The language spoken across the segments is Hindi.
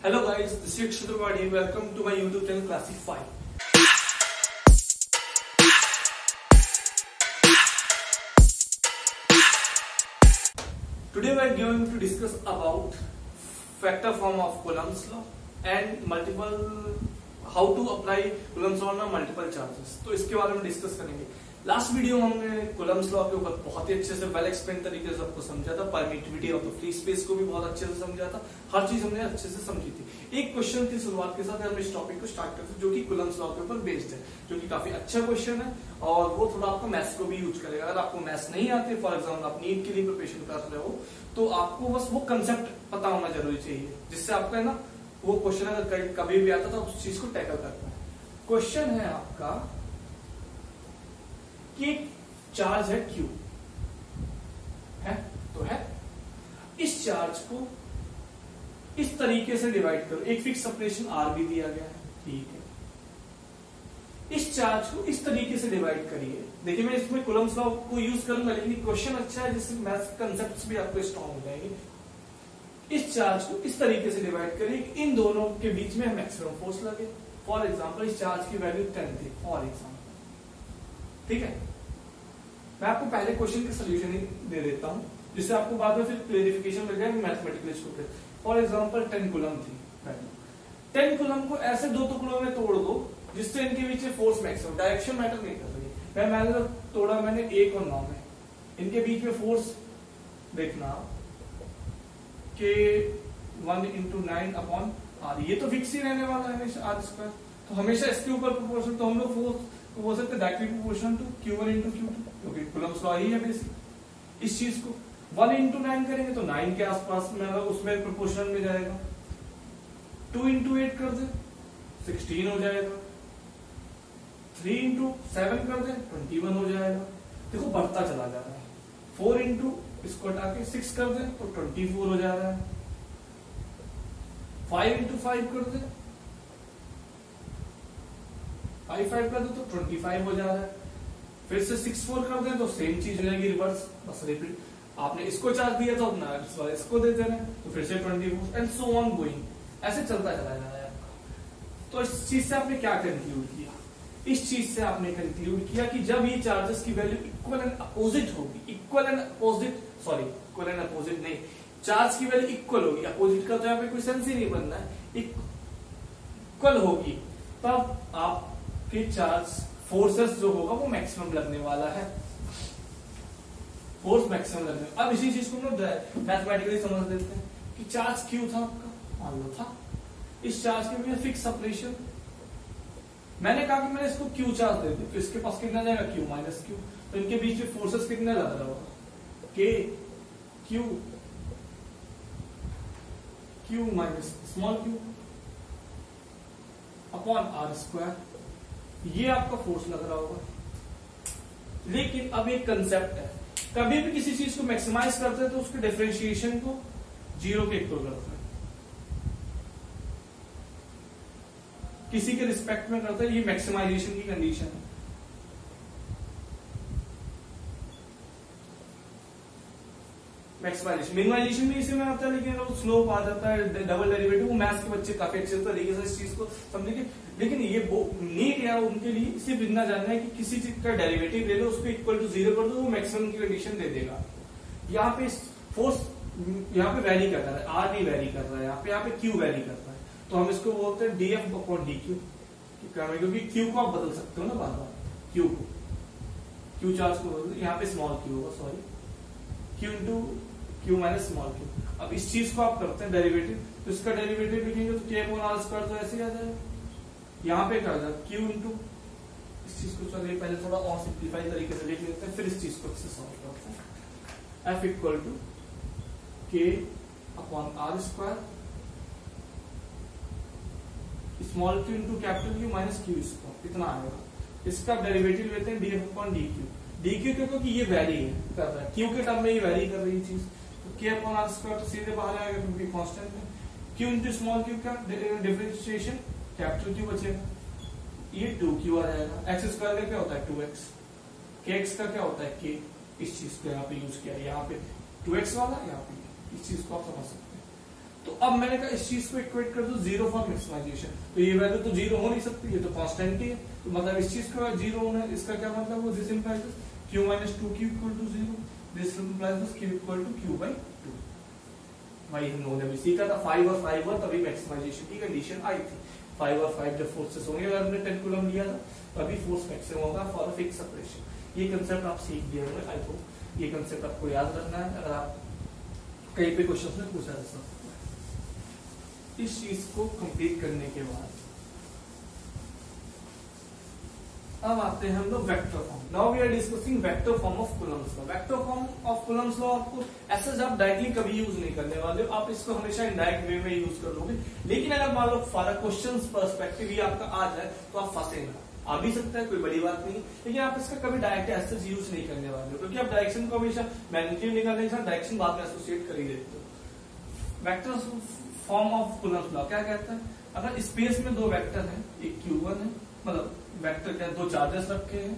Hello guys, this is Akshay Tripathi. Welcome to my YouTube channel Classify. Today we are going to discuss about factor form of Coulomb's law and how to apply Coulomb's law on multiple charges. तो इसके बारे में डिस्कस करेंगे. लास्ट वीडियो में हमने Coulomb's लॉ के ऊपर बहुत ही अच्छे से वेल एक्सप्लेन तरीके से आपको समझा था. Permittivity of the free space को भी बहुत अच्छे से समझा था. हर चीज हमने अच्छे से समझी थी. एक क्वेश्चन की शुरुआत के साथ हम इस टॉपिक को स्टार्ट करते हैं जो कि Coulomb's लॉ के ऊपर बेस्ड है, जो कि काफी अच्छा क्वेश्चन है और वो थोड़ा आपको मैथ्स को भी यूज करेगा. अगर आपको मैथ्स नहीं आते, फॉर एग्जाम्पल आप नीट के लिए प्रिपरेशन कर रहे हो, तो आपको बस वो कंसेप्ट पता होना जरूरी चाहिए, जिससे आपका है ना वो क्वेश्चन अगर कभी भी आता तो उस चीज को टैकल करना है. क्वेश्चन है आपका कि चार्ज है Q है, तो है इस चार्ज को इस तरीके से डिवाइड करो. एक फिक्स सेपरेशन R भी दिया गया है, ठीक है. इस चार्ज को इस तरीके से डिवाइड करिए. देखिए मैं इसमें Coulomb's लॉ को यूज करूंगा, लेकिन क्वेश्चन अच्छा है जिससे मैथ्स कंसेप्ट्स भी आपको स्ट्रॉन्ग हो जाएंगे. इस चार्ज को इस तरीके से डिवाइड करिए, इन दोनों के बीच में मैक्सिमम फोर्स लगे. फॉर एग्जाम्पल इस चार्ज की वैल्यू 10 थी, फॉर एग्जाम्पल, ठीक है. मैं आपको पहले क्वेश्चन का सोल्यूशन ही दे देता हूं, जिससे आपको बाद में फिर क्लेरिफिकेशन मिल जाएगा मैथमेटिकल इसको. फॉर एग्जाम्पल 10 कूलम थी वैल्यू. 10 कूलम को ऐसे दो टुकड़ों में तोड़ दो जिससे इनके बीच फोर्स मैक्सिमम, डायरेक्शन मैटर नहीं कर रही. मैंने तोड़ा मैंने 1 और 9 में, इनके बीच में फोर्स देखना कि 1 × 9 अपॉन R. ये तो फिक्स ही रहने वाला है हमेशा R स्क्वायर, तो हमेशा इसके ऊपर प्रोपोर्शनल, तो हम लोग फोर्स को बोल सकते directly proportional to Q1 × Q2, क्योंकि Coulomb's लॉ ही है बेसिक. इस चीज को 1 × 9 करेंगे तो 9 के आसपास में उसमें प्रोपोर्शनल में जाएगा. 2 × 8 कर दे 16 हो जाएगा. 3 × 7 कर दे 21 हो जाएगा. देखो बढ़ता चला जा रहा है. 4 × इसको हटा के 6 कर दे तो 24 हो जा रहा है. 5 × 5 कर दे 5 कर दे तो 25 हो जा रहा है. फिर से 6 4 कर दे तो सेम चीज हो जाएगी, रिवर्स. बस रिपीट, आपने इसको चार्ज दिया तो अपना इसको दे देना, तो फिर से 24 एंड सो ऑन गोइंग, ऐसे चलता चला जा रहा है आपका. तो इस चीज से आपने क्या कंक्लूड किया? इस चीज से आपने कंक्लूड किया कि जब ये चार्जेस की वैल्यू इक्वल एंड अपोजिट होगी, इक्वल एंड अपोजिट नहीं, चार्ज की वैल्यू इक्वल होगी, अपोजिट का तो यहाँ पे कोई सेंस ही नहीं बनना है, इक्वल होगी, तब आपके चार्ज फोर्सेस जो होगा वो मैक्सिमम लगने वाला है. फोर्स मैक्सिमम लगने. अब इसी चीज को हम लोग मैथमेटिकली समझ लेते हैं कि चार्ज Q था आपका, मान लो था. इस चार्ज के लिए फिक्स सेपरेशन, मैंने कहा कि मैंने इसको Q चार्ज दे दिया, तो इसके पास कितना जाएगा Q - Q, तो इनके बीच में फोर्सेस कितने लग रहा होगा? K Q - small q upon R square. ये आपका फोर्स लग रहा होगा. लेकिन अब एक कंसेप्ट है, कभी भी किसी चीज को मैक्सिमाइज करते हैं तो उसके डिफरेंशिएशन को 0 के इक्वल करते हैं. किसी के रिस्पेक्ट में करते हैं, ये मैक्सिमाइजेशन की कंडीशन है. मैक्सिमाइजेशन, मिनिमाइजेशन भी इसी में आता है, लेकिन वो स्लोप आ जाता है, डबल डेरिवेटिव. वो मैथ्स के बच्चे काफी अच्छे तरीके से इस चीज को समझेंगे. लेकिन ये नीट या उनके लिए सिर्फ इतना जानना है कि किसी चीज का डेरिवेटिव ले लो, उसको इक्वल टू 0 कर दो, वो मैक्सिमम की कंडीशन दे देगा. यहाँ पे फोर्स यहाँ पे वैरी कर रहा है, R नहीं वैरी कर रहा है, यहाँ पे Q वैरी कर रहा है, तो हम इसको बोलते हैं dF/dQ, क्योंकि Q को आप बदल सकते हो ना बार बार. Q चार्ज को बदल, यहाँ पे स्मॉल q होगा, sorry, Q × Q - small q. अब इस चीज को आप करते हैं डेरिवेटिव, तो इसका डेरिवेटिव लिखेंगे तो K/R² तो ऐसे आ जाएगा. यहाँ पे कर जाए Q × इस चीज को, चलिए पहले थोड़ा और सिंप्लीफाई तरीके से लिख लेते हैं, फिर इस चीज को अच्छे से सॉल्व करते हैं. F = K/R², small q × capital Q - Q², इतना आएगा. इसका डेरिवेटिव लेते हैं dF/dQ. dQ क्योंकि ये वैरी कर रहा है, Q के टर्म में ये वैरी कर रही चीज, तो K/R² तो सीधे बाहर आएगा क्योंकि कांस्टेंट है. Q × स्मॉल q का डिफरेंशिएशन कैपिटल Q बचेगा, ये 2Q आ जाएगा. x स्क्वायर का क्या होता है 2x, kx का क्या होता है k. इस चीज को यहाँ पे यूज किया, यहाँ पे 2x वाला, यहाँ पे इस चीज को आप समझ सकते हैं. तो अब मैंने कहा इस चीज को इक्वेट कर दो जीरो फॉर मैक्सिमाइजेशन, तो ये वैल्यू तो जीरो हो नहीं सकती, ये तो कांस्टेंट ही है, तो मतलब इस चीज का जीरो होना है, इसका क्या मतलब, this implies q minus 2q equal to zero, this implies q equal to q by 2। भाई हम लोगों ने भी सीखा था 5 और 5 हुआ तभी मैक्सिमाइजेशन की कंडीशन आई थी। 5 और 5 जब फोर्सेस होंगे, अगर हमने 10 कूलम लिया था तभी फोर्स मैक्सिमम होगा फॉर अ फिक्स सेपरेशन। ये कंसेप्ट आप सीख गए होंगे, आई होप ये कंसेप्ट आपको याद रखना है, अगर आप कहीं पे क्वेश्चन में पूछा जा सकता है। इस चीज को कंप्लीट करने के बाद अब आते हैं हम लोग vector form. Now we are discussing vector form of Coulomb's law. Vector form of Coulomb's law आपको ऐसे आप डायरेक्टली कभी यूज नहीं करने वाले हो, आप इसको हमेशा इनडायरेक्ट वे में यूज कर लोगे। लेकिन अगर मान लो फॉर क्वेश्चन पर्सपेक्टिव ये आपका आ जाए तो आप फंसेंगे, आ भी सकता है, कोई बड़ी बात नहीं, लेकिन आप इसका कभी डायरेक्ट ऐसे यूज नहीं करने वाले हो, क्योंकि आप डायरेक्शन को हमेशा मैग्नीट्यूड निकालने के साथ डायरेक्शन बाद में एसोसिएट कर ही देते हो। Vector form of Coulomb's law क्या कहता है, अगर स्पेस में दो वेक्टर हैं, एक q1 है, मतलब वेक्टर क्या, दो चार्जेस रखे हैं,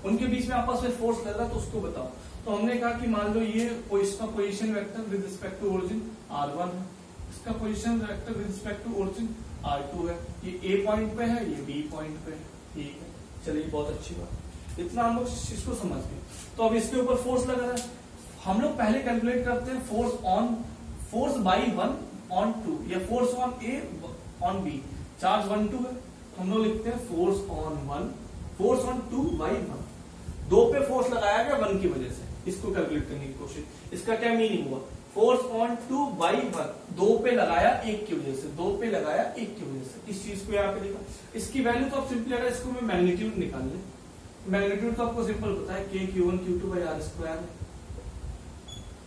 उनके बीच में आपस में फोर्स लग रहा है, तो उसको बताओ। तो हमने कहा कि मान लो ये इसका position vector with respect to origin r1 है, इसका position vector with respect to origin r2 है, ये a पॉइंट पे है, ये b पॉइंट पे है, ठीक है, चलिए बहुत अच्छी बात, इतना हम लोग इसको समझ गए। तो अब इसके ऊपर फोर्स लग रहा है, हम लोग पहले कैलकुलेट करते हैं फोर्स बाई 1 ऑन 2 या force on a on b, charge 1 2 है, हम लोग लिखते हैं force on 1 force on 2 by 1, 2 पे फोर्स लगाया गया 1 की वजह से, इसको कैलकुलेट करने की कोशिश। इसका क्या मीनिंग हुआ, फोर्स ऑन 2 बाई 1, 2 पे लगाया 1 की वजह से, 2 पे लगाया 1 की वजह से, इस चीज को यहाँ पे लिखा। इसकी वैल्यू तो आप सिंपली अगर इसको मैं मैग्नीट्यूड निकाल लें, मैग्नीट्यूड तो आपको सिंपल पता है k q1 q2 by r square है,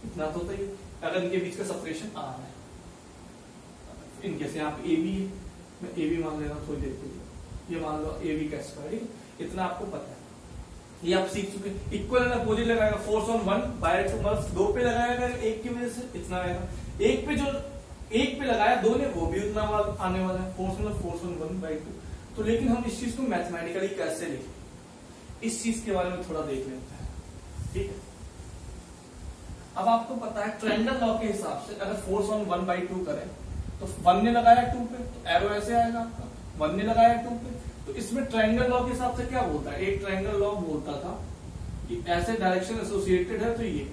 इतना तो होता ही, अगर इनके बीच का सेपरेशन r है, इनके से यहाँ पे ab है, मैं ab मान लेना थोड़ी देर के लिए, ये मान लो ab का स्क्वायर, इतना आपको पता है, ये आप सीख चुके। इक्वल एंड अपोजिट लगाएगा, फोर्स ऑन 1 बाय 2 मतलब 2 पे लगाएगा 1 की वजह से इतना आएगा, 1 पे जो 1 पे लगाया 2 ने वो भी उतना आने वाला है, फोर्स मतलब फोर्स ऑन 1 बाय 2। तो लेकिन हम इस चीज को मैथमेटिकली कैसे लिखें, इस चीज के बारे में थोड़ा देख लेते हैं, ठीक है। अब आपको पता है ट्रायंगल लॉ के हिसाब से अगर फोर्स ऑन 1 बाई 2 करें तो 1 ने लगाया 2 पे, तो एरो ऐसे आएगा आपका, 1 ने लगाया 2 पे, तो इसमें ट्रायंगल लॉ के हिसाब से क्या बोलता है, एक ट्रायंगल लॉ बोलता था कि ऐसे डायरेक्शन एसोसिएटेड है, तो ये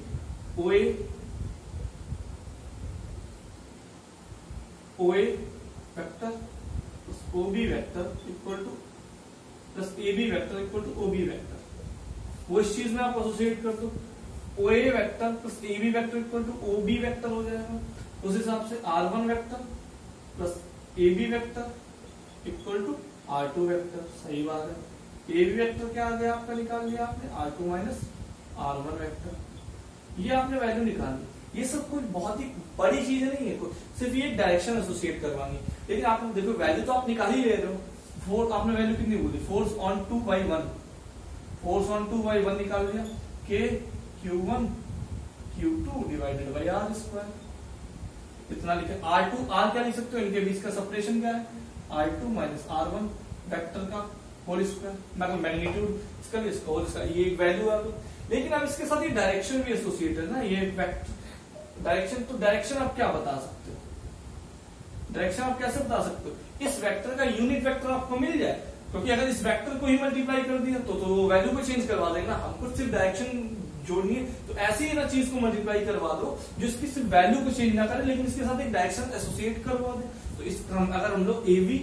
OA vector plus OB vector equal to plus AB vector equal to OB vector, वो इस चीज में आप एसोसिएट कर दो, OA vector plus AB vector equal to OB vector हो जाएगा। उस हिसाब से R1 vector plus AB vector equal to R2 vector, सही बात है। AB वेक्टर क्या आ गया आपका, निकाल लिया आपने R2 माइनस R1 वेक्टर, ये आपने वैल्यू निकाल ली। ये सब कोई बहुत ही बड़ी चीज नहीं है, सिर्फ ये डायरेक्शन एसोसिएट करवानी, लेकिन आप देखो वैल्यू तो आप निकाल ही ले रहे हो। आपने वैल्यू कितनी बोली, force on 2 by 1, force on 2 by 1 निकाल लिया, k q1 q2 divided by r square, इतना लिखे। R2 R क्या लिख सकते हो, इनके बीच का सेपरेशन क्या है, R2 माइनस R1 वेक्टर का होल स्क्वायर, मतलब मैग्नीट्यूड इसका भी इसका होल स्क्वायर, ये एक वैल्यू है। लेकिन अब इसके साथ ये डायरेक्शन भी एसोसिएटेड है ना, ये वेक्टर डायरेक्शन, तो डायरेक्शन आप क्या बता सकते हो, डायरेक्शन आप कैसे बता सकते हो, इस वेक्टर का यूनिट वेक्टर आपको मिल जाए, क्योंकि अगर इस वेक्टर को ही मल्टीप्लाई कर दिया तो वैल्यू को चेंज करवा देना, हमको सिर्फ डायरेक्शन जोड़नी है, तो ऐसी ही ना चीज को मल्टीप्लाई करवा दो जो इसकी सिर्फ वैल्यू को चेंज ना करे, लेकिन इसके साथ एक डायरेक्शन एसोसिएट करवा दे। तो इस अगर हम लोग AB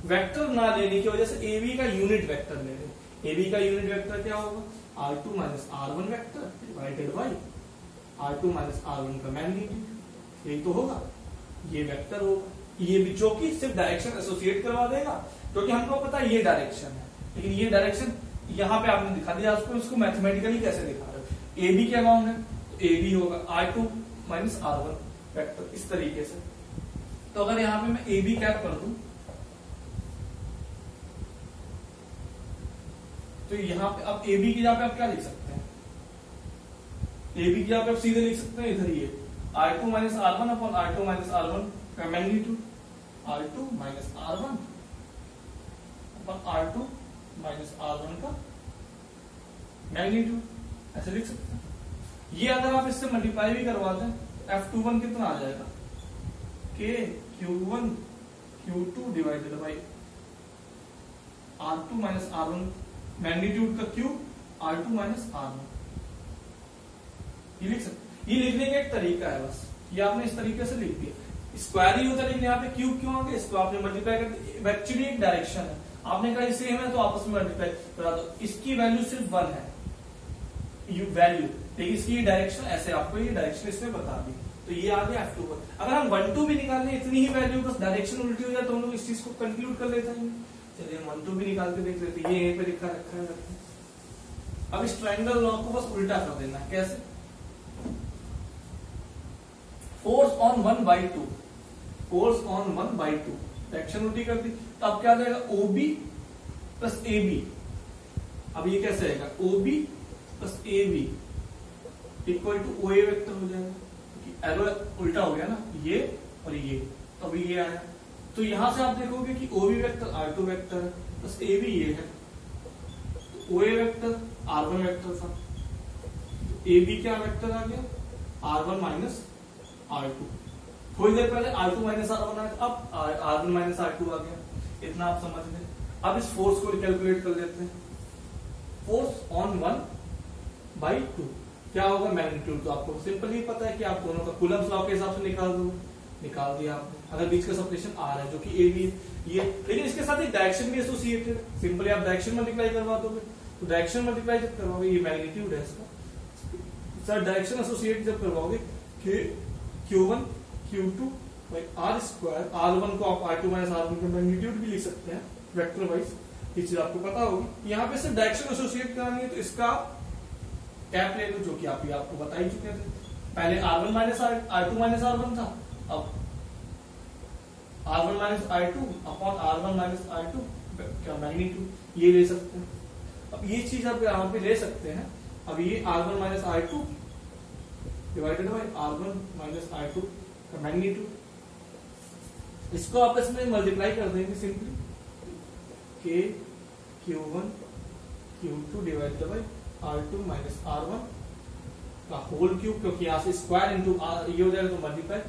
वेक्टर ना लेने की वजह से AB का यूनिट वेक्टर ले रहे, AB का यूनिट वेक्टर क्या होगा, R2 minus R1 vector divided by R2 minus R1 का मैग्नीट्यूड, यही तो होगा, ये वेक्टर होगा, ये भी जो कि सिर्फ डायरेक्शन एसोसिएट करवा देगा, क्योंकि हमको पता है ये डायरेक्शन है, लेकिन ये डायरेक्शन यहाँ पे आपने दिखा दिया, आपको इसको मैथमेटिकली कैसे दिखा रहे हो, AB क्या बाउंड है, तो AB होगा R2 माइनस R1 वेक्टर, इस तरीके से। तो अगर यहाँ पे मैं AB कैप कर दूं, तो यहाँ पे अब AB की जगह पे आप क्या लिख सकते हैं, AB की जगह पे आप सीधे लिख सकते हैं इधर ये R2 minus R1 upon R2 minus R1 का magnitude, R2 minus R1 upon R2 minus R1 का मैग्नीट्यूड, ऐसे लिख सकते हैं। ये अगर आप इससे मल्टीप्लाई भी करवा दें तो F21 कितना आ जाएगा, के Q1 Q2 divided by R2 minus R1, magnitude का Q R2 माइनस R1। ये लिख सकते, ये लिखने का एक तरीका है बस, ये आपने इस तरीके से लिख दिया। स्क्वायर ही होता है लेकिन यहाँ पे क्यूब क्यों आ गया, इसको आपने मल्टीप्लाई कर दिया। एक्चुअली एक डायरेक्शन है, आपने कहा सेम है तो आपस में मल्टीप्लाई करा दो। इसकी वैल्यू सिर्फ 1 है वैल्यू, लेकिन इसकी डायरेक्शन ऐसे, आपको ये डायरेक्शन इसमें बता दी, तो ये आ गया F2 पर। अगर हम 1 2 भी निकालने इतनी ही वैल्यू, बस डायरेक्शन उल्टी हो जाए तो हम लोग इस चीज को कंक्लूड कर लेते हैं। चलिए हम 1 2 भी निकाल के देख लेते हैं, ये यहीं पे लिखा रखा है। अब इस ट्रायंगल लॉ को बस उल्टा कर देना, कैसे? Force on 1/2, force on 1/2, direction उल्टी कर दी, तो अब क्या आ जाएगा OB प्लस AB। अब ये कैसे आएगा, OB plus AB equal to OA vector हो जाएगा, एरो उल्टा हो गया ना, ये और ये, तो अभी ये आया। तो यहां से आप देखोगे कि OB vector R2 vector plus AB ये है, तो OA वेक्टर R1 वेक्टर था, AB क्या वेक्टर आ गया, R1 माइनस R2। थोड़ी देर पहले R2 माइनस R1 आया, अब R1 माइनस R2 आ गया। इतना आप समझ लें। अब इस फोर्स को कैलकुलेट कर लेते हैं। फोर्स ऑन 1/2 क्या होगा, मैग्नीट्यूड तो आपको सिंपल ही पता है कि आप दोनों का कूलम्स लॉ के हिसाब से निकाल दो, निकाल दिया आपने। अगर बीच का सेपरेशन R है जो कि AB ये, लेकिन इसके साथ एक डायरेक्शन भी एसोसिएटेड है, सिंपली आप डायरेक्शन मल्टीप्लाई करवा दोगे, तो डायरेक्शन मल्टीप्लाई जब करवाओगे, ये मैग्नीट्यूड है इसका, सर डायरेक्शन एसोसिएट जब करवाओगे Q1 Q2 by R square, R1 को आप R2 माइनस R1 का मैग्नीट्यूड भी लिख सकते हैं वेक्टर वाइज, ये चीज आपको पता होगी। यहाँ पे सिर्फ डायरेक्शन एसोसिएट करानी है, तो इसका कैप ले लो, जो कि आप आपको बता ही चुके थे। पहले R1 minus R2 minus R1 था, अब R1 minus R2 upon R1 minus R2 क्या मैग्नीट्यूड, ये ले सकते हैं। अब ये चीज आप यहाँ पे ले सकते हैं। अब ये R1 minus R2 divided by R1 minus R2 का मैग्नीट्यूड, इसको आपस में मल्टीप्लाई कर देंगे सिंपली, के Q1 Q2 divided by R2 minus R1 का होल क्यूब, क्योंकि यहां से स्क्वायर इंटू ये हो जाएगा तो मल्टीप्लाई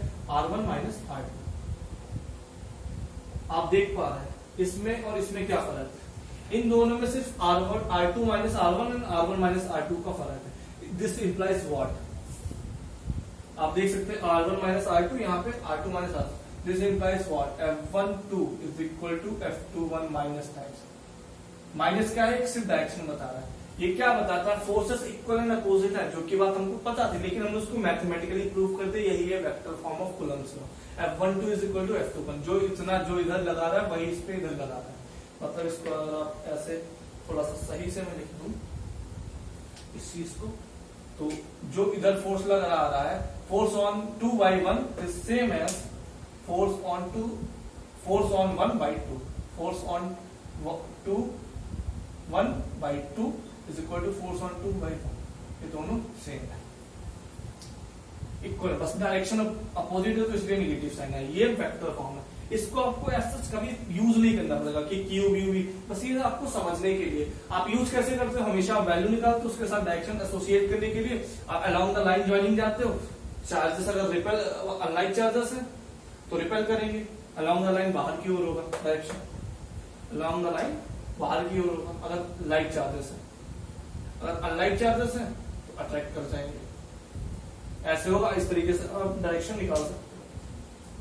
R1 माइनस R2। आप देख पा रहे हैं इसमें और इसमें क्या फर्क है, इन दोनों में सिर्फ R2 minus R1 and R1 minus R2 का फर्क है। दिस इंप्लाइज व्हाट, आप देख सकते हैं R1 माइनस R2, यहाँ पे R2 minus R2, this implies what, F12 is equal to F21 minus times, minus क्या है, एक सिर्फ डायरेक्शन बता रहा है। ये क्या बताता है, फोर्सेस इक्वल एंड अपोजिट है, जो की बात हमको पता थी, लेकिन हमने उसको मैथमेटिकली प्रूव कर दिया, यही है vector form of Coulomb's law. F12 is equal to F21, जो इतना जो इधर लगा रहा है वही इस पे इधर लगा रहा है। मतलब इसको अगर आप ऐसे थोड़ा सा सही से मैं लिख दूं इस चीज को, तो जो इधर फोर्स लगा रहा है, force on 2/1 is same as force on 1/2, force on 1/2 is equal to force on 2/1, ये दोनों सेम है, इक्वल, बस डायरेक्शन अपोजिट है तो इसलिए नेगेटिव साइन है। ये वेक्टर फॉर्म है, इसको आपको ऐसा कभी यूज नहीं करना पड़ेगा कि क्यू यू, बस ये आपको समझने के लिए। आप यूज कैसे करते हो, हमेशा आप वैल्यू निकालते हो, उसके साथ डायरेक्शन एसोसिएट करने के लिए आप अलाउंग द लाइन ज्वाइनिंग जाते हो। चार्जेस अगर रिपेल अनलाइक चार्जेस है तो रिपेल करेंगे, अलाउंग द लाइन बाहर की ओर होगा, डायरेक्शन अलाउंग द लाइन बाहर की ओर होगा अगर लाइक चार्जेस है, अगर अनलाइक चार्जेस है तो अट्रैक्ट कर जाएंगे, ऐसे होगा। इस तरीके से आप डायरेक्शन निकाल सकते हो।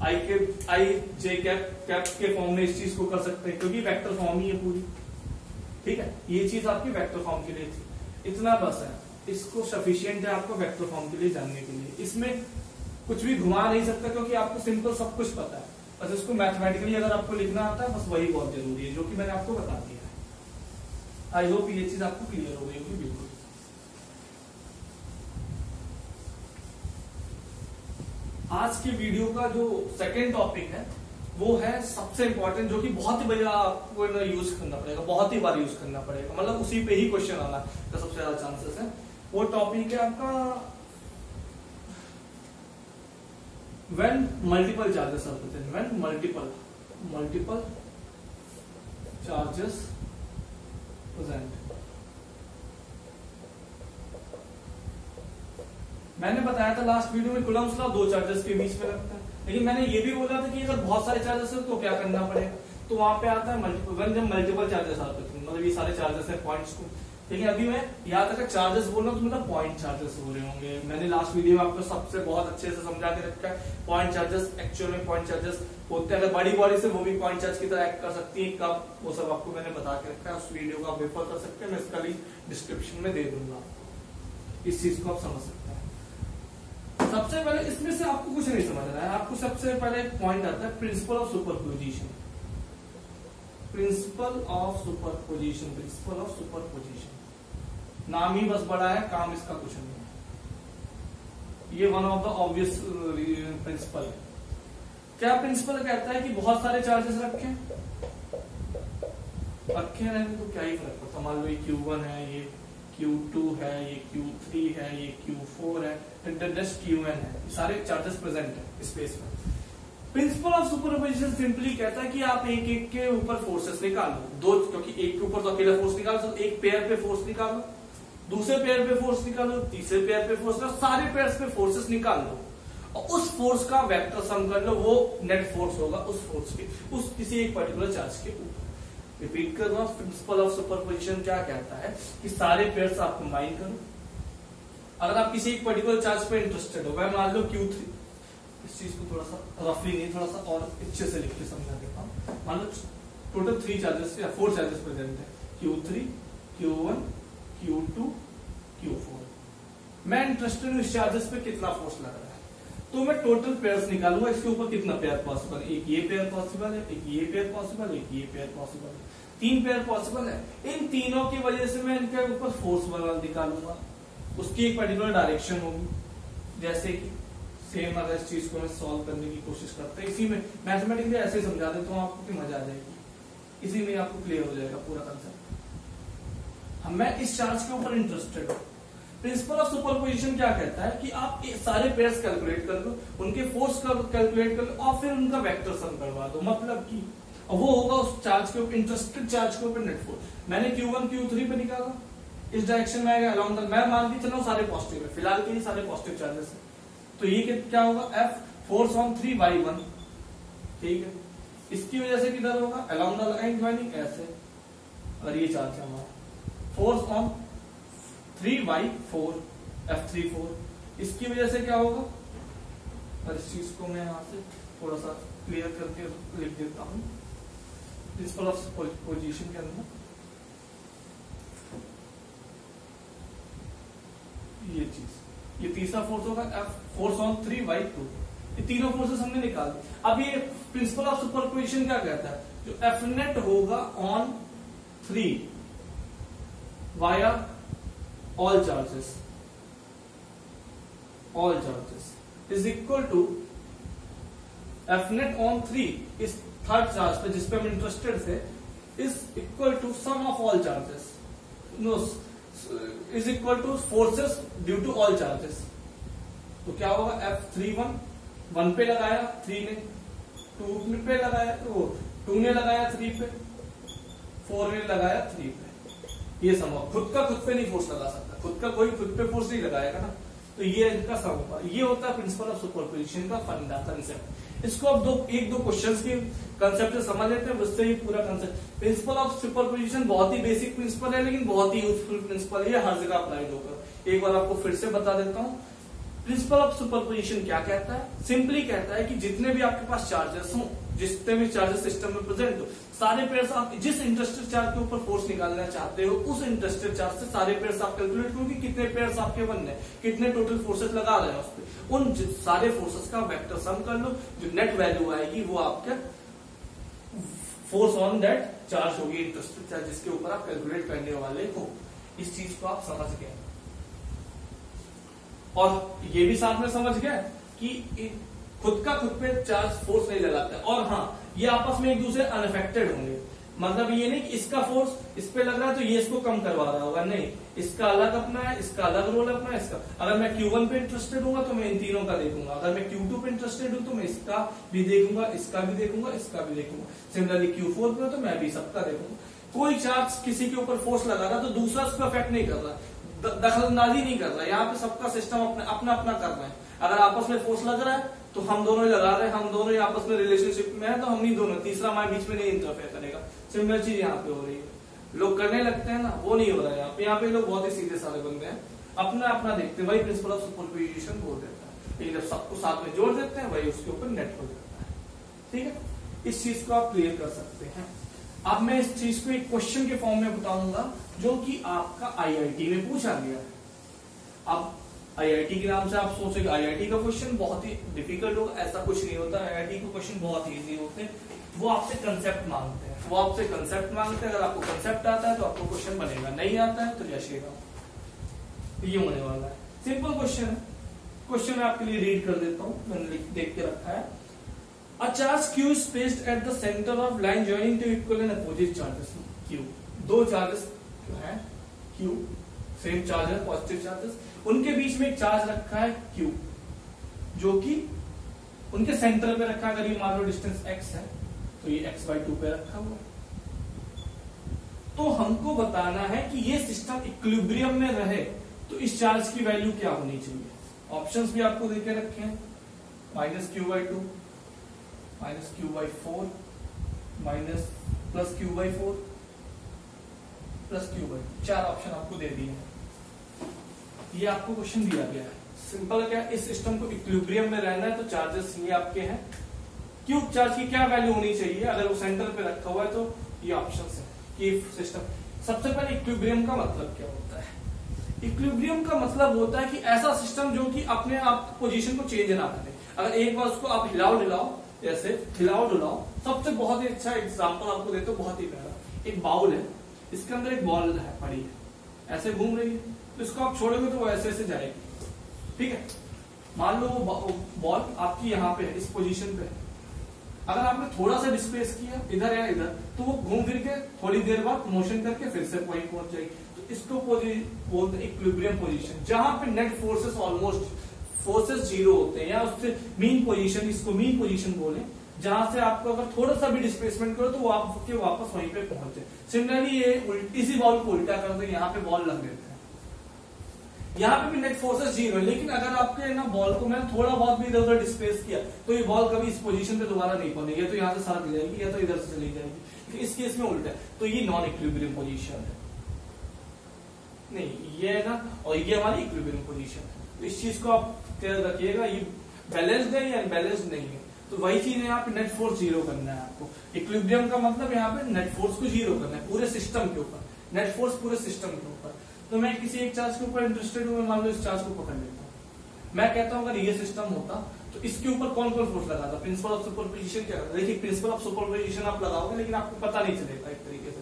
आई जे कैप के फॉर्म में इस चीज को कर सकते हैं, क्योंकि वेक्टर फॉर्म ही है पूरी, ठीक है। ये चीज आपकी वेक्टर फॉर्म के लिए थी, इतना बस है, इसको सफिशिएंट है आपको वेक्टर फॉर्म के लिए जानने के लिए। इसमें कुछ भी घुमा नहीं सकता, क्योंकि आपको सिंपल सब कुछ पता है, बस इसको मैथमेटिकली अगर आपको लिखना आता है, बस वही बहुत जरूरी है, जो कि मैंने आपको बता दिया है। आई होप ये चीज आपको क्लियर हो गई होगी बिल्कुल। आज के वीडियो का जो सेकेंड टॉपिक है वो है सबसे इंपॉर्टेंट, जो कि बहुत ही बढ़िया आपको यूज करना पड़ेगा, बहुत ही बार यूज करना पड़ेगा, मतलब उसी पे ही क्वेश्चन आना का सबसे ज्यादा चांसेस है। वो टॉपिक है आपका when multiple charges are present, when multiple charges present. मैंने बताया था लास्ट वीडियो में कूलम्स लॉ दो चार्जेस के बीच में लगता है, लेकिन मैंने ये भी बोला था कि अगर बहुत सारे चार्जेस है तो क्या करना पड़ेगा, तो वहां पे आता है मल्टीपल, जब मल्टीपल चार्जेस आते हैं मतलब ये सारे चार्जेस है पॉइंट्स को। लेकिन अभी मैं यहाँ तक चार्जेस बोल रहा हूँ तो मतलब पॉइंट चार्जेस हो रहे होंगे। मैंने लास्ट वीडियो में आपको सबसे बहुत अच्छे से समझा के रखा है पॉइंट चार्जेस एक्चुअल में पॉइंट चार्जेस होते हैं। अगर बड़ी बॉडी से वो भी पॉइंट चार्ज की तरह एक्ट कर सकती है कब, वो सब आपको मैंने बता के रखा है। उस वीडियो को आप रेफर कर सकते हैं, मैं इसका लिंक डिस्क्रिप्शन में दे दूंगा, इस चीज को आप समझ सकते हैं। सबसे पहले इसमें से आपको कुछ नहीं समझना है, आपको सबसे पहले एक पॉइंट आता है principle of superposition. Principle of superposition, principle of superposition नाम ही बस बड़ा है, काम इसका कुछ नहीं है। ये one of the obvious principle है। क्या प्रिंसिपल कहता है कि बहुत सारे चार्जेस रखे रहने तो क्या ही फर्क पड़ता। मान लो ये Q1 है, ये Q2 है, ये Q3 है, ये Q4 है, जस्ट Qn है, सारे चार्जेस प्रेजेंट है स्पेस में। प्रिंसिपल ऑफ सुपरपोजिशन सिंपली कहता है कि आप एक एक के ऊपर फोर्सेस निकाल लो, दो, क्योंकि एक के ऊपर तो अकेला फोर्स निकाल सकते, एक पेयर पे फोर्स निकालो, दूसरे पेयर पे फोर्स निकालो, तीसरे पेयर पे फोर्स निकालो, सारे पेयर्स पे फोर्सेस निकाल लो और उस फोर्स का वेक्टर सम कर लो, वो नेट फोर्स होगा उस फोर्स के, उस किसी एक पर्टिकुलर चार्ज के ऊपर। रिपीट कर रहा हूं, प्रिंसिपल ऑफ सुपरपोजिशन क्या कहता है कि सारे पेयर्स आप कंबाइन करो। अगर आप किसी एक पर्टिकुलर चार्ज पे इंटरेस्टेड हो, मैं मान लो Q3, इस चीज को थोड़ा सा रफली नहीं, थोड़ा सा और अच्छे से लिख के समझा देता हूँ। मान लो टोटल 3 चार्जेस या 4 चार्जेस प्रेजेंट है, Q3, Q1, Q2, Q4। मैं इंटरेस्टेड हूँ इस चार्जेस पे कितना फोर्स लग रहा है, तो मैं टोटल पेयर्स निकालूंगा, इसके ऊपर कितना पेयर पॉसिबल है, एक ये पेयर पॉसिबल है, एक ये पेयर पॉसिबल है, एक ये पेयर पॉसिबल है, 3 पेयर पॉसिबल है। इन तीनों की वजह से मैं इनके ऊपर फोर्स बना निकालूंगा, उसकी एक पर्टिकुलर डायरेक्शन होगी। जैसे कि सेम अगर इस चीज को मैं सॉल्व करने की कोशिश करते हैं, इसी में मैथमेटिकली ऐसे ही समझा देता हूँ आपको कि मजा आ जाएगी, इसी में आपको क्लियर हो जाएगा पूरा कंसेप्ट। मैं इस चार्ज के ऊपर इंटरेस्टेड हूँ। प्रिंसिपल ऑफ सुपरपोजिशन क्या कहता है कि आप सारे पेयर्स कैलकुलेट कर लो, उनके फोर्स का कैलकुलेट कर लो और फिर उनका वेक्टर सम करवा दो, मतलब कि वो होगा उस चार्ज के ऊपर, इंटरेस्टेड चार्ज के ऊपर नेट फोर्स। मैंने Q1 Q3 पे निकाला, इस डायरेक्शन में आएगा अलोंग द, मैं मान के चलो सारे पॉजिटिव है, फिलहाल के लिए सारे पॉजिटिव चार्जेस है, तो ये क्या होगा F फोर्स ऑन 3y1, ठीक है। इसकी वजह से किधर होगा अलोंग द लाइन ज्वाइनिंग ऐसे, और ये चार्ज है हमारा फोर्स ऑन 3y4 F34, इसकी वजह से क्या होगा, और इस चीज को मैं यहां से थोड़ा सा क्लियर करके लिख देता हूं प्रिंसिपल ऑफ पोजीशन के अंदर। ये चीज, ये तीसरा फोर्स होगा F फोर्स ऑन 3y2, ये तीनों फोर्सेस हमने निकाल दी। अब ये प्रिंसिपल ऑफ सुपरपोजिशन क्या कहता है, जो F नेट होगा on 3 via all charges is equal to F net on 3 इस थर्ड चार्ज पे जिसपे हम इंटरेस्टेड थे, is equal to sum of all charges, no is equal to forces due to all charges. तो क्या होगा F31 1 पे लगाया 3 ने, 2 पे लगाया, 2 ने लगाया 3 पे, 4 ने लगाया 3 पे। ये सम खुद पे नहीं फोर्स लगा सकता, खुद पे फोर्स नहीं लगाएगा ना, तो ये इनका सम होगा। ये होता है प्रिंसिपल ऑफ सुपरपोजिशन का फंडा कंसेप्ट। इसको अब एक दो क्वेश्चंस के कंसेप्ट से समझ लेते हैं, उससे ही पूरा कंसेप्ट। प्रिंसिपल ऑफ सुपरपोजिशन बहुत ही बेसिक प्रिंसिपल है, लेकिन बहुत ही यूजफुल प्रिंसिपल है, हर जगह अप्लाइड होगा। एक बार आपको फिर से बता देता हूँ, प्रिंसिपल ऑफ सुपरपोजिशन क्या कहता है, सिंपली कहता है कि जितने भी आपके पास चार्जेस हो, जितने भी चार्जेस सिस्टम में प्रेजेंट हो, सारे पेयर्स आप जिस इंटरेस्टेड चार्ज के ऊपर फोर्स निकालना चाहते हो, उस इंटरेस्टेड चार्ज से सारे पेयर्स आप कैलकुलेट करो कि कितने पेयर्स आपके बनने, कितने टोटल फोर्सेस लगा रहे हैं उस पर, उन सारे फोर्सेस का वेक्टर सम कर लो, जो नेट वैल्यू आएगी वो आपके फोर्स ऑन दैट चार्ज होगी, इंटरेस्टेड चार्ज जिसके ऊपर आप कैलकुलेट करने वाले हो। इस चीज को आप समझ गए, और ये भी साथ में समझ गए कि खुद पे चार्ज फोर्स नहीं लगाता है, और हाँ ये आपस में एक दूसरे अनअफेक्टेड होंगे। मतलब ये नहीं कि इसका फोर्स इस पे लग रहा है तो ये इसको कम करवा रहा होगा, नहीं, इसका अलग अपना है, इसका अलग रोल अपना है। इसका अगर मैं Q1 पे इंटरेस्टेड हूँ तो मैं इन तीनों का देखूंगा, अगर मैं Q2 पे इंटरेस्टेड हूँ तो मैं इसका भी देखूंगा, इसका भी देखूंगा, इसका भी देखूंगा। सिमिलरली Q4 पे तो मैं भी सबका देखूंगा। कोई चार्ज किसी के ऊपर फोर्स लगा रहा तो दूसरा उसको अफेक्ट नहीं कर रहा, दखलंदाजी नहीं कर रहा, यहाँ पे सबका सिस्टम अपना अपना कर रहा है। अगर आपस में फोर्स लग रहा है तो हम दोनों ही लगा रहे हैं, हम दोनों ही आपस में रिलेशनशिप में है, तो हम ही दोनों, तीसरा हमारे बीच में नहीं इंटरफेयर करेगा। सिमिलर चीज यहाँ पे हो रही है, लोग करने लगते हैं ना, वो नहीं हो रहा है यहाँ पे लोग बहुत ही सीधे साधे बंदे हैं, अपना अपना देखते हैं, वही प्रिंसिपल ऑफ सुपरपोजिशन बोल देता है, लेकिन जब सबको साथ में जोड़ देते हैं वही उसके ऊपर नेट हो जाता है। ठीक है, इस चीज को आप क्लियर कर सकते हैं। अब मैं इस चीज को एक क्वेश्चन के फॉर्म में बताऊंगा जो कि आपका आईआईटी में पूछा गया है। अब आईआईटी के नाम से आप सोचेंगे आईआईटी का क्वेश्चन बहुत ही डिफिकल्ट होगा, ऐसा कुछ नहीं होता। आईआईटी के क्वेश्चन बहुत इजी होते हैं, वो आपसे कंसेप्ट मांगते हैं, वो आपसे कंसेप्ट मांगते हैं। अगर आपको कंसेप्ट आता है तो आपको क्वेश्चन बनेगा, नहीं आता है तो जैसेगा ये होने वाला है। सिंपल क्वेश्चन है, क्वेश्चन मैं आपके लिए रीड कर देता हूं, मैंने देख के रखा है। A charge Q is placed at the center of line joining two equal and opposite charges Q। दो चार्जेस है Q, सेम चार्ज है, पॉजिटिव चार्जेस, उनके बीच में एक चार्ज रखा है Q, जो कि उनके सेंटर पे रखा है। अगर ये मान लो डिस्टेंस x है तो ये x/2 पे रखा हुआ है। तो हमको बताना है कि ये सिस्टम इक्विलिब्रियम में रहे तो इस चार्ज की वैल्यू क्या होनी चाहिए। ऑप्शंस भी आपको देके रखे हैं, -q/2, -q/4, +q/4, +q/2, 4 option आपको दे दिए हैं। ये आपको क्वेश्चन दिया गया है। सिंपल क्या, इस सिस्टम को इक्विलिब्रियम में रहना है तो चार्जेस ये आपके हैं। क्यूब चार्ज की क्या वैल्यू होनी चाहिए, अगर वो सेंटर पे रखा हुआ है तो ये ऑप्शन है कि सिस्टम। सबसे पहले इक्विलिब्रियम का मतलब क्या होता है। इक्विलिब्रियम का मतलब होता है कि ऐसा सिस्टम जो कि अपने आप पोजीशन को चेंज ना करे। अगर एक बार उसको आप हिलाओ डुलाओ, जैसे हिलाओ डुलाओ, सबसे बहुत ही अच्छा एग्जांपल आपको देता हूं, बहुत ही प्यारा। एक बाउल है, इसके अंदर एक बॉल है पड़ी है, ऐसे घूम रही है, तो इसको आप छोड़ोगे तो वो ऐसे ऐसे जाएगी। ठीक है, मान लो वो बॉल आपकी यहाँ पे है, इस पोजीशन पे है। अगर आपने थोड़ा सा डिस्प्लेस किया इधर या इधर, तो वो घूम फिर के थोड़ी देर बाद मोशन करके फिर से पॉइंट पहुंच जाएगी। तो इसको बोलते हैं इक्विलिब्रियम पोजीशन, जहां पे net forces almost forces zero होते हैं, या उससे मीन पोजीशन, इसको मीन पोजीशन बोले, जहां से आपको अगर थोड़ा सा भी डिस्प्लेसमेंट करो तो वो आपके वापस वहीं पे पहुंच जाए। सिमिलरली ये इसी बॉल को उल्टा कर दो, यहाँ पे बॉल लग देते हैं, यहाँ पे भी नेट फोर्सेस जीरो है, लेकिन अगर आपके ना बॉल को मैंने थोड़ा बहुत भी इधर उधर डिस्प्लेस किया तो ये बॉल कभी इस पोजीशन पे दोबारा नहीं पहुंचेगी, या तो यहाँ से सरक जाएगी या तो इधर से चली जाएगी। इस केस में उल्टा है, तो ये नॉन इक्विलिब्रियम पोजीशन है, नहीं ये है ना, और ये हमारी इक्विलिब्रियम पोजीशन है। तो इस चीज को आप क्लियर रखिएगा, ये बैलेंस्ड है या अनबैलेंस्ड नहीं है। तो वही चीज है, यहाँ पे नेट फोर्स जीरो करना है आपको। इक्विलिब्रियम का मतलब यहाँ पे नेट फोर्स को जीरो करना है पूरे सिस्टम के ऊपर, नेट फोर्स पूरे सिस्टम के ऊपर। तो मैं किसी एक चार्ज के ऊपर इंटरेस्टेड हूं, मैं मान लो इस चार्ज को पकड़ लेता हूं, मैं कहता हूं अगर ये सिस्टम होता तो इसके ऊपर कौन कौन फोर्स लगाता, प्रिंसिपल ऑफ सुपरपोजिशन क्या करता। देखिए प्रिंसिपल ऑफ सुपरपोजिशन आप लगाओगे लेकिन आपको पता नहीं चलेगा एक तरीके से।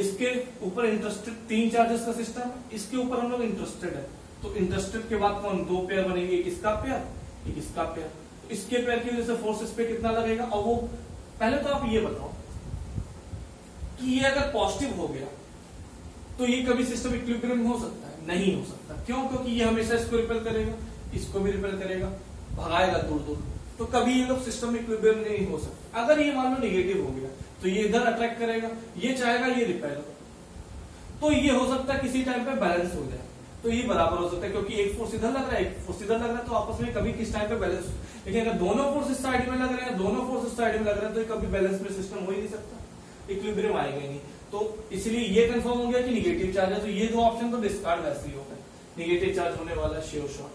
इसके ऊपर इंटरेस्टेड 3 चार्जेस का सिस्टम, इसके ऊपर हम लोग इंटरेस्टेड है, तो इंटरेस्टेड के बाद कौन 2 पेयर बनेंगे, एक इसका पेयर एक इसका पेयर। तो इसके पेयर की वजह से फोर्स इस पे कितना लगेगा, और वो पहले तो आप ये बताओ कि ये अगर पॉजिटिव हो गया तो ये कभी सिस्टम इक्विलिब्रियम हो सकता है, नहीं हो सकता। क्यों, क्योंकि ये हमेशा इसको रिपेल करेगा, इसको भी रिपेल करेगा, भगाएगा दूर दूर, तो कभी ये लोग सिस्टम इक्विलिब्रियम नहीं हो सकता। अगर ये मान लो नेगेटिव हो गया तो ये इधर अट्रैक्ट करेगा, ये चाहेगा ये रिपेल, तो ये हो सकता है किसी टाइम पे बैलेंस हो जाए, तो ये बराबर हो सकता है, क्योंकि एक फोर्स इधर लग रहा है एक फोर्स इधर लग रहा है, तो आपस में कभी किस टाइम पे बैलेंस। लेकिन अगर दोनों फोर्स इस साइड में लग रहे हैं, दोनों फोर्स इस साइड में लग रहे हैं, तो कभी बैलेंस में सिस्टम हो ही नहीं सकता, इक्विलिब्रियम आएगा ही नहीं। तो इसलिए ये कंफर्म हो गया कि निगेटिव चार्ज है, तो ये 2 ऑप्शन तो डिस्कार्ड वैसे ही हो गए, निगेटिव चार्ज होने वाला है श्योर शॉट।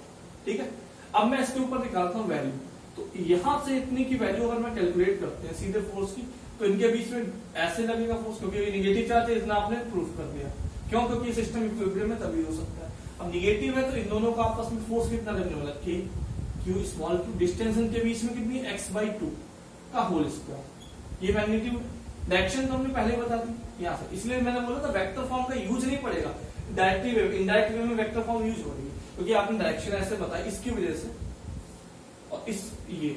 ठीक है, अब मैं इसके ऊपर निकालता हूं वैल्यू, तो यहां से इतनी की वैल्यू अगर मैं कैलकुलेट करते हैं सीधे फोर्स की, तो इनके बीच में ऐसे लगेगा फोर्स, क्योंकि ये निगेटिव चार्ज है, इतना आपने प्रूफ कर दिया। क्यों, क्योंकि सिस्टम इक्विलिब्रियम में तभी हो सकता है। अब निगेटिव है तो इन दोनों का आपस में फोर्स कितना लगने वाला, क्यू स्मॉल क्यू, डिस्टेंस इनके बीच में कितनी x/2 का होल स्क्वायर। ये मैग्नीट्यूड, डायरेक्शन तो हमने पहले बता दी यहाँ से, इसलिए मैंने बोला था वेक्टर फॉर्म का यूज नहीं पड़ेगा, डायरेक्टली वेव इनडायरेक्ट वे में वेक्टर फॉर्म यूज हो रही है, क्योंकि आपने डायरेक्शन ऐसे बताया इसकी वजह से, और इस ये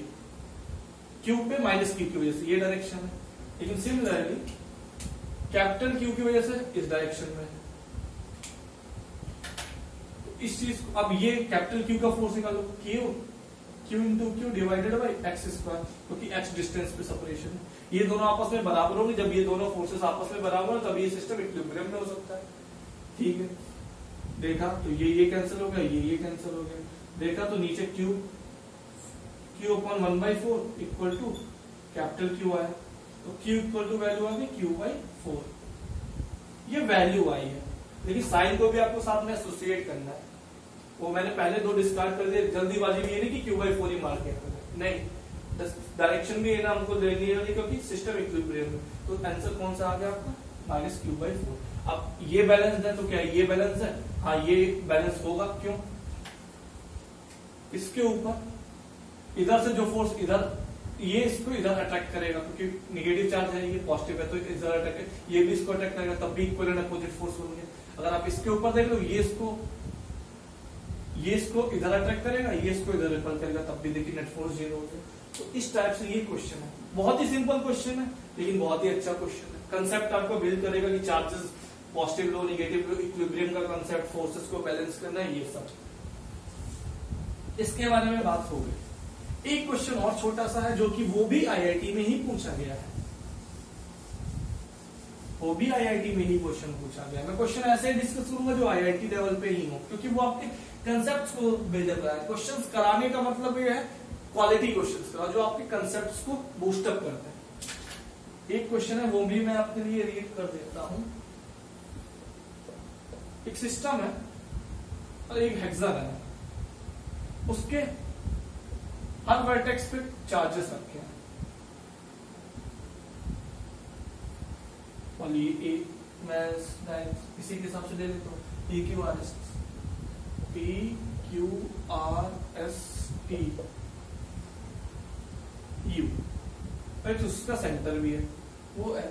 क्यू पे माइनस क्यू की वजह से ये डायरेक्शन है, लेकिन सिमिलरली कैपिटल क्यू की वजह से इस डायरेक्शन में। इस चीज को अब ये कैपिटल क्यू का फोर्स निकालो, Q into Q divided by X square, क्योंकि एक्स डिस्टेंस पे सेपरेशन है। ये दोनों आपस में बराबर होंगे, जब ये दोनों फोर्सेस आपस में बराबर हो तब ये सिस्टम इक्विलिब्रियम में हो सकता है। ठीक है, देखा तो ये कैंसिल हो गया, ये कैंसिल हो गया, देखा तो नीचे Q Q upon 1/4 equal to capital Q आया, तो Q इक्वल टू वैल्यू आ गई Q/4। ये वैल्यू आई है, लेकिन साइन को भी आपको साथ में एसोसिएट करना है। वो मैंने पहले दो डिस्कार्ड कर दिए, जल्दीबाजी में ये नहीं कि Q/4 ही मार के नहीं, डायरेक्शन भी है ना हमको लेनी है क्योंकि सिस्टम इक्विलिब्रियम में। तो आंसर कौन सा आ गया आपका -Q/4। अब ये बैलेंस है तो क्या ये बैलेंस है? हाँ ये बैलेंस होगा, क्यों? इसके ऊपर इधर से जो फोर्स इधर ये इसको इधर अट्रैक्ट करेगा क्योंकि नेगेटिव चार्ज है, ये पॉजिटिव है तो इधर अट्रैक्ट, ये भी इसको अट्रैक्ट करेगा, तब भी इक्वल एंड अपोजिट फोर्स होंगे। अगर आप इसके ऊपर देख लो, ये इसको इधर अट्रैक्ट करेगा, ये इसको इधर रिपल करेगा, तब भी देखिए नेट फोर्स 0 होगा। तो इस टाइप से ये क्वेश्चन है, बहुत ही सिंपल क्वेश्चन है लेकिन बहुत ही अच्छा क्वेश्चन है। कंसेप्ट आपको बिल्ड करेगा कि चार्जेस पॉजिटिव लो नेगेटिव लो, इक्विलिब्रियम का कंसेप्ट, फोर्सेस को बैलेंस करना है, ये सब इसके बारे में बात हो गई। एक क्वेश्चन और छोटा सा है जो कि वो भी आईआईटी में ही पूछा गया है, वो भी आईआईटी में ही क्वेश्चन पूछा गया। मैं क्वेश्चन ऐसे ही डिस्कस करूंगा जो आईआईटी लेवल पे ही हो, क्योंकि वो आपके कंसेप्ट्स को बिल्डअप कराए। क्वेश्चंस कराने का मतलब ये है क्वालिटी क्वेश्चंस कराओ जो आपके कंसेप्ट्स को बूस्टअप करते हैं। एक क्वेश्चन है वो भी मैं आपके लिए रीड कर देता हूं। एक सिस्टम है और एक हेक्सागन है, उसके हर वर्टेक्स पे चार्जेस रखे हैं और ये मैं इसी के हिसाब से ले लेता हूँ PQRST U, तो उसका सेंटर भी है वो है।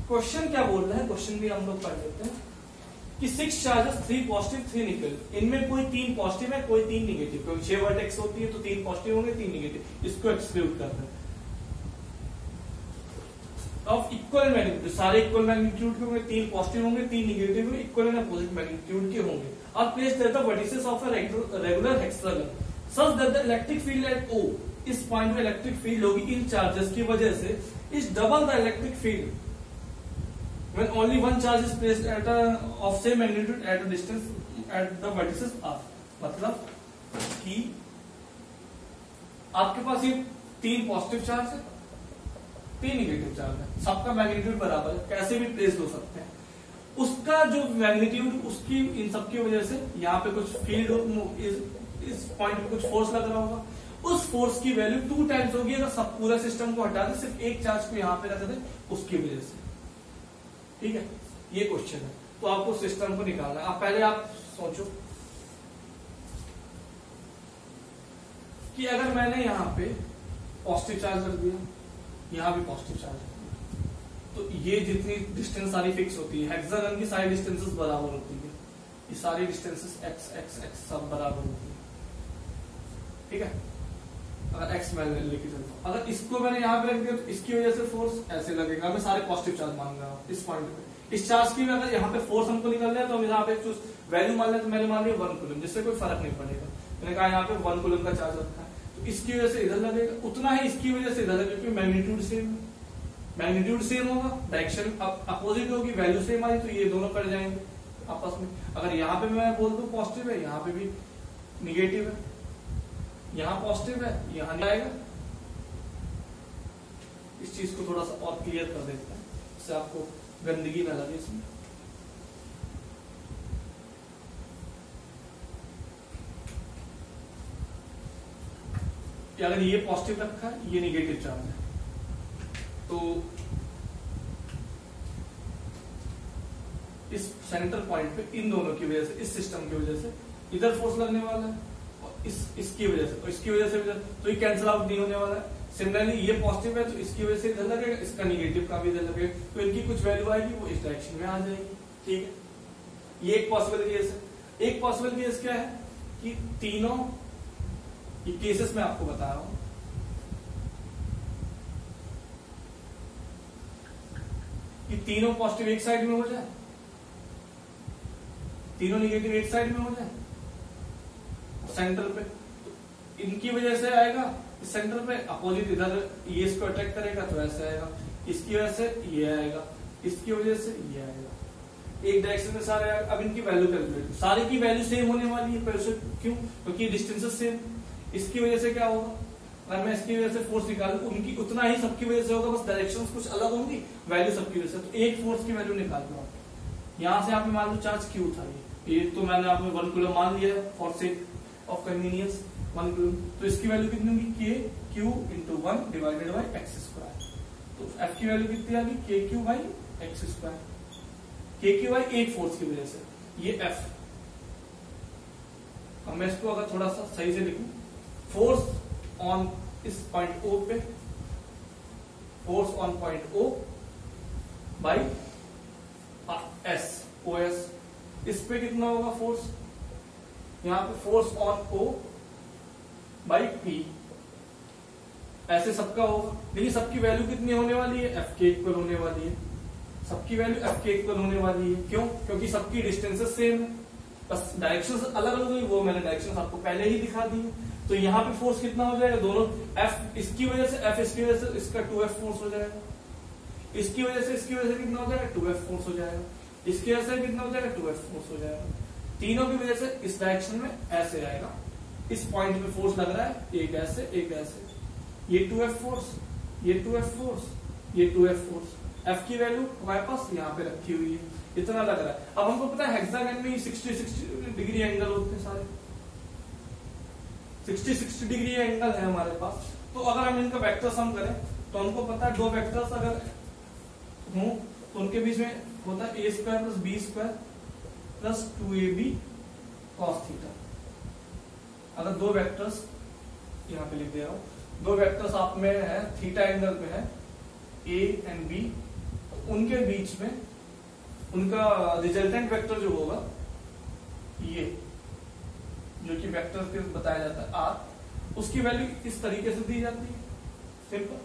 क्वेश्चन क्या बोल रहा है, क्वेश्चन भी हम लोग पढ़ लेते हैं कि 6 चार्जेस, 3 पॉजिटिव 3 निगेटिव, इनमें कोई 3 पॉजिटिव है कोई 3 निगेटिव, क्योंकि 6 वर्टेक्स होती है तो 3 पॉजिटिव होंगे 3 निगेटिव, इसको एक्सक्लूड करते हैं। ऑफ इक्वल मैग्नीट्यूड, सारे इक्वल मैग्नीट्यूड के होंगे, 3 पॉजिटिव होंगे 3 निगेटिव होंगे, इक्वल एंड अपोजिट मैग्नीट्यूड के होंगे। और place that the vertices of a regular hexagon such that the electric field at O, इस पॉइंट में इलेक्ट्रिक फील्ड होगी इन चार्जेस की वजह से, is double the electric field when only one charge is placed at of same magnitude at a distance at the vertices R। मतलब कि आपके पास ये 3 पॉजिटिव चार्ज है 3 निगेटिव चार्ज है, सबका मैग्नीट्यूड बराबर है, कैसे भी प्लेस हो सकते हैं। उसका जो मैग्नीट्यूड उसकी इन सबकी वजह से यहाँ पे कुछ फील्ड इस पॉइंट पे कुछ फोर्स लग रहा होगा, उस फोर्स की वैल्यू 2 टाइम्स होगी अगर सब पूरा सिस्टम को हटा दे, सिर्फ एक चार्ज को यहाँ पे रख दे उसकी वजह से। ठीक है, ये क्वेश्चन है, तो आपको सिस्टम को निकालना है। आप पहले आप सोचो कि अगर मैंने यहाँ पे पॉजिटिव चार्ज रख दिया, यहाँ भी पॉजिटिव चार्ज रख दिया, तो ये जितनी डिस्टेंस सारी फिक्स होती है, हेक्सागन की सारी डिस्टेंसेस बराबर होती है, ये सारी डिस्टेंसेस x x x सब बराबर होती है। ठीक है, अगर x मैंने लेके चलता हूं, अगर इसको मैंने यहाँ पे रख दिया तो इसकी वजह से फोर्स ऐसे लगेगा, मैं सारे पॉजिटिव चार्ज मान रहा हूँ इस पॉइंट पे। इस चार्ज की अगर यहाँ पे फोर्स हमको निकल रहा है तो हम यहाँ पे वैल्यू मान लें, तो मैंने मान लिया 1 कूलम, जिससे कोई फर्क नहीं पड़ेगा। मैंने कहा यहाँ पे 1 कूलम का चार्ज रखा है, तो इसकी वजह से इधर लगेगा, उतना ही इसकी वजह से इधर लगेगा, क्योंकि मैग्नीट्यूड सेम होगा, डायरेक्शन अपोजिट होगी, वैल्यू सेम आई, तो ये दोनों कट जाएंगे आपस में। अगर यहाँ पे मैं बोल दूं पॉजिटिव है, यहाँ पे भी निगेटिव है, यहाँ पॉजिटिव है यहाँ नहीं आएगा। इस चीज को थोड़ा सा और क्लियर कर देते हैं, इससे आपको गंदगी ना लगे इसमें। अगर ये पॉजिटिव रखा है ये निगेटिव चार्ज है, तो इस सेंटर पॉइंट पे इन दोनों की वजह से, इस सिस्टम की वजह से इधर फोर्स लगने वाला है और इसकी वजह से, और इसकी वजह से तो ये कैंसिल आउट नहीं होने वाला है। सिमिलरली ये पॉजिटिव है तो इसकी वजह से इधर लगेगा, इसका निगेटिव का भी इधर लगेगा, तो इनकी कुछ वैल्यू आएगी वो इस डायरेक्शन में आ जाएगी। ठीक है, ये एक पॉसिबल केस है। एक पॉसिबल केस क्या है कि तीनों ये केसेस मैं आपको बता रहा हूं कि तीनों पॉजिटिव एक साइड में हो जाए, तीनों निगेटिव एक साइड में हो जाए सेंटर पे, तो इनकी वजह से आएगा इस सेंटर पे, अपोजिट इधर ये इसको अटैक करेगा तो ऐसे आएगा, इसकी वजह से ये आएगा, इसकी वजह से ये आएगा, एक डायरेक्शन में सारे। अब इनकी वैल्यू कैलकुलेट, सारे की वैल्यू सेम होने वाली है, पर क्यों? क्योंकि डिस्टेंसेस सेम, इसकी वजह से क्या होगा, अगर मैं इसकी वजह से फोर्स निकालू, उनकी उतना ही सबकी वजह से होगा, बस डायरेक्शन कुछ अलग होंगी, वैल्यू सबकी वजह से। तो एक फोर्स की वैल्यू निकाल दो आप। यहाँ से आप मान लो चार्ज क्यू था, ये तो मैंने आपने 1 कूलम मान लिया for sake of convenience 1 coulomb. तो इसकी वैल्यू कितनी होगी, के Q into 1 divided by X square. तो एफ की वैल्यू कितनी आ गई, के क्यू बाई एक्स स्क्वायर। के क्यू बाई एक फोर्स की वजह से, ये एफ। अब मैं इसको अगर थोड़ा सा सही से लिखूं, फोर्स ऑन इस पॉइंट ओ पे, force on point O by S, O S. इस पे कितना होगा फोर्स, यहां पे force on O by P, ऐसे सबका होगा। लेकिन सबकी वैल्यू कितनी होने वाली है, एफ के इक्वल होने वाली है। सबकी वैल्यू एफ के इक्वल होने वाली है, क्यों, क्योंकि सबकी डिस्टेंसेस सेम है, बस डायरेक्शन अलग अलग हुई, वो मैंने डायरेक्शन आपको पहले ही दिखा दी है। तो यहाँ पे फोर्स कितना हो जाएगा, दोनों एफ इसकी वजह से, एफ इसकी वजह से, इसका 2f फोर्स हो जाएगा। इसकी वजह से, इसकी वजह से कितना हो जाएगा, 2f फोर्स हो जाएगा। इसकी वजह से कितना हो जाएगा, 2f फोर्स हो जाएगा। तीनों की वजह से इस डायरेक्शन में ऐसे आएगा, इस पॉइंट पे फोर्स लग रहा है, एक ऐसे एक ऐसे, ये 2f फोर्स, ये 2f फोर्स, ये 2f फोर्स। एफ की वैल्यू हमारे पास यहाँ पे रखी हुई है, इतना लग रहा है। अब हमको पता है हेक्सागन में 60 डिग्री एंगल होते हैं सारे, 60 डिग्री एंगल है हमारे पास। तो अगर हम इनका वेक्टर सम करें तो हमको पता है, दो वेक्टर्स अगर हों तो उनके बीच में होता है a square plus B square plus 2ab cos theta. अगर दो वेक्टर्स यहाँ पे लिख दे रहा हूं, दो वेक्टर्स आप में है, थीटा एंगल पे है a एंड b, तो उनके बीच में उनका रिजल्टेंट वेक्टर जो होगा, ये जो कि वेक्टर के बताया जाता है r, उसकी वैल्यू इस तरीके से दी जाती है। सिंपल,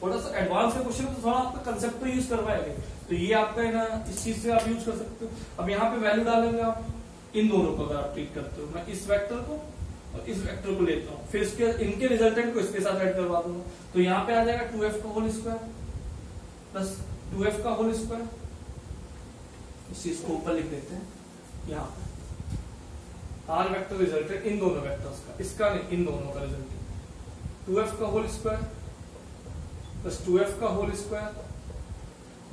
थोड़ा सा एडवांस का क्वेश्चन है तो थोड़ा आपका कंसेप्ट तो यूज करवाएंगे, तो ये आपका है ना, इस चीज से आप यूज कर सकते हो। अब यहाँ पे वैल्यू डालेंगे आप, इन दोनों को अगर आप ट्रीट करते हो, मैं इस वेक्टर को और इस वेक्टर को लेता हूँ, फिर इसके इनके रिजल्टेंट को इसके साथ ऐड करवा दूंगा, तो यहाँ पे आ जाएगा 2f का होल स्क्वायर प्लस 2f का होल स्क्वायर। इस चीज को ऊपर लिख देते हैं, यहाँ पे आर वेक्टर रिजल्टेंट इन दोनों वेक्टर्स का, इसका नहीं, इन दोनों का रिजल्टेंट 2f का होल स्क्वायर प्लस 2f का whole square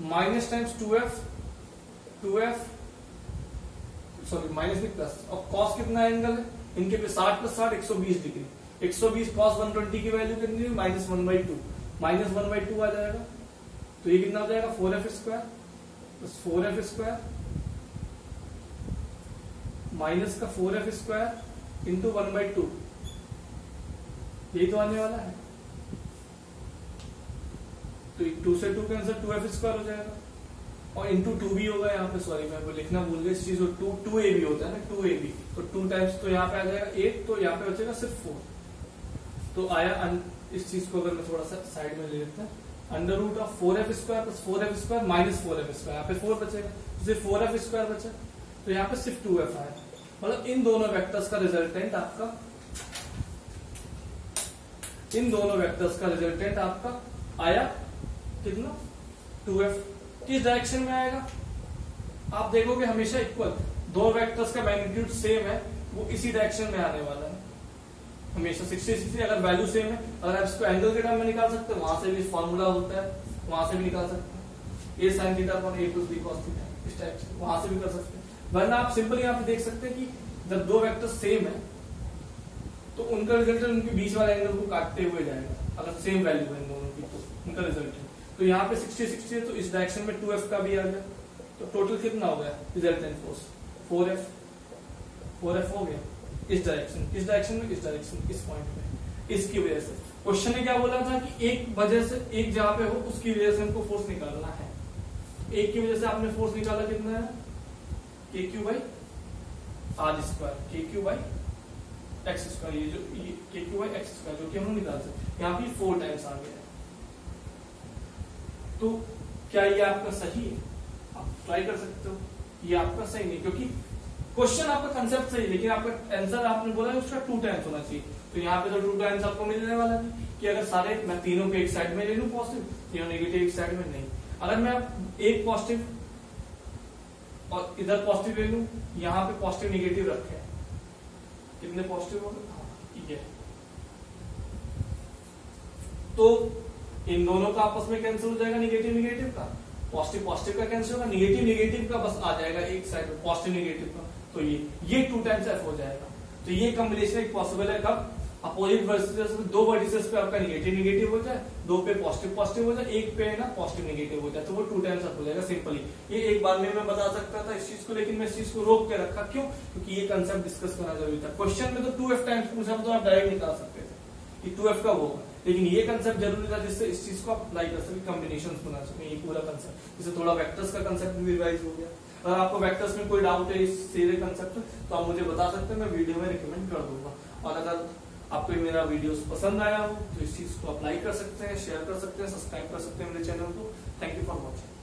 minus times 2f sorry minus में प्लस, और कॉस कितना एंगल है इनके पे, 60 प्लस 60 120 डिग्री, 120 कॉस 120 की वैल्यू कितनी है, माइनस 1/2, माइनस 1/2 आ जाएगा। तो ये कितना हो जाएगा, 4f square plus 4f square minus का 4f स्क्वायर इंटू 1/2, यही तो आने वाला है। तो 2 से 2 कैंसिल, 2f स्क्वायर हो जाएगा, और इंटू 2 भी होगा यहाँ पे, सॉरी मैं लिखना भूल गया इस चीज को, 2ab होता है ना, 2ab, तो 2 टाइम्स, तो यहाँ पे आ जाएगा 8, तो यहाँ पे बचेगा सिर्फ 4। तो आया, इस चीज को अगर मैं थोड़ा सा साइड में ले लेते हैं, under root of 4f square plus 4f square minus 4f square, यहाँ पे 4 बचेगा, तो सिर्फ 4f स्क्वायर बचा, तो यहाँ पे सिर्फ 2f आया। मतलब इन दोनों वेक्टर्स का रिजल्टेंट आपका, इन दोनों वेक्टर्स का रिजल्टेंट आपका आया कितना, 2f। किस डायरेक्शन में आएगा, आप देखोगे हमेशा इक्वल, दो वेक्टर्स का मैग्नीट्यूड सेम है, वो इसी डायरेक्शन में आने वाला है हमेशा। 60 अगर वैल्यू सेम है, अगर आप इसको एंगल के टर्म में निकाल सकते हो, वहां से भी फॉर्मूला होता है, वहां से भी निकाल सकते हैं, a sin theta upon a plus b cos theta, इस टाइप से वहां से भी कर सकते हैं। वरना आप सिंपल यहाँ पे देख सकते हैं कि जब दो वेक्टर सेम है तो उनका रिजल्टेंट उनके बीच वाले एंगल को काटते हुए जाएगा, अगर सेम वैल्यू है इन दोनों की तो उनका रिजल्टेंट। तो यहाँ पे 60 है, तो इस डायरेक्शन में 2f का भी आ गया, तो टोटल कितना हो गया रिजल्टेंट फोर्स, 4f हो गया इस डायरेक्शन, इस डायरेक्शन में, इस डायरेक्शन, इस पॉइंट में। इसकी वजह से क्वेश्चन ने क्या बोला था कि एक वजह से, एक जहां पे हो उसकी वजह से हमको फोर्स निकालना है। एक की वजह से आपने फोर्स निकाला कितना है, KQ by R square, KQ by X square, ये जो KQ बाई एक्स स्क्वायर जो कि हम निकाल सकते, यहाँ पे 4 टाइम्स आ गया है। तो क्या ये आपका सही है, आप ट्राई कर सकते हो, ये आपका सही नहीं, क्योंकि क्वेश्चन आपका कंसेप्ट सही है, लेकिन आपका आंसर आपने बोला है उसका 2 टाइम्स होना चाहिए। तो यहाँ पे तो 2 टाइम्स आपको मिलने वाला है कि अगर सारे मैं तीनों को एक साइड में ले लूं पॉजिटिव, तीनों नेगेटिव एक साइड में नहीं, अगर मैं एक पॉजिटिव और इधर पॉजिटिव ले लूं, यहाँ पे पॉजिटिव नेगेटिव रखे, कितने पॉजिटिव हो गए, ये तो इन दोनों का आपस में कैंसिल हो जाएगा, निगेटिव निगेटिव का, पॉजिटिव पॉजिटिव का कैंसिल होगा, निगेटिव निगेटिव का बस आ जाएगा एक साइड में, पॉजिटिव निगेटिव का, तो ये 2 टाइम्स एफ हो जाएगा। तो ये कॉम्बिनेशन एक पॉसिबल है कब अपोजिट वर्टिसेस में 2 वर्टिसेस पे आपका निगेटिव निगेटिव हो जाए, 2 पे पॉजिटिव पॉजिटिव हो जाए, एक पे ना पॉजिटिव निगेटिव हो जाए, तो वो 2 टाइम्स अप हो जाएगा सिंपली। ये एक बार में मैं बता सकता था इस चीज को, लेकिन मैं इस चीज को रोक के रखा, क्यों? क्योंकि ये कंसेप्ट डिस्कस करना जरूरी था। क्वेश्चन में तो 2f टाइम्स पूछा तो आप डायरेक्ट निकाल सकते थे कि 2f का होगा, लेकिन ये कंसेप्ट जरूरी था जिससे इस चीज को आप अप्लाई कर सके, कॉम्बिनेशंस बना सके, ये पूरा कंसेप्ट। इससे थोड़ा वेक्टर्स का कंसेप्ट भी रिवाइज हो गया। अगर आपको वेक्टर्स में कोई डाउट है इस सीधे कंसेप्ट तो आप मुझे बता सकते हैं, मैं वीडियो में रिकमेंड कर दूंगा। और अगर आपको मेरा वीडियोस पसंद आया हो तो इस चीज को अप्लाई कर सकते हैं, शेयर कर सकते हैं, सब्सक्राइब कर सकते हैं मेरे चैनल को। Thank you for watching.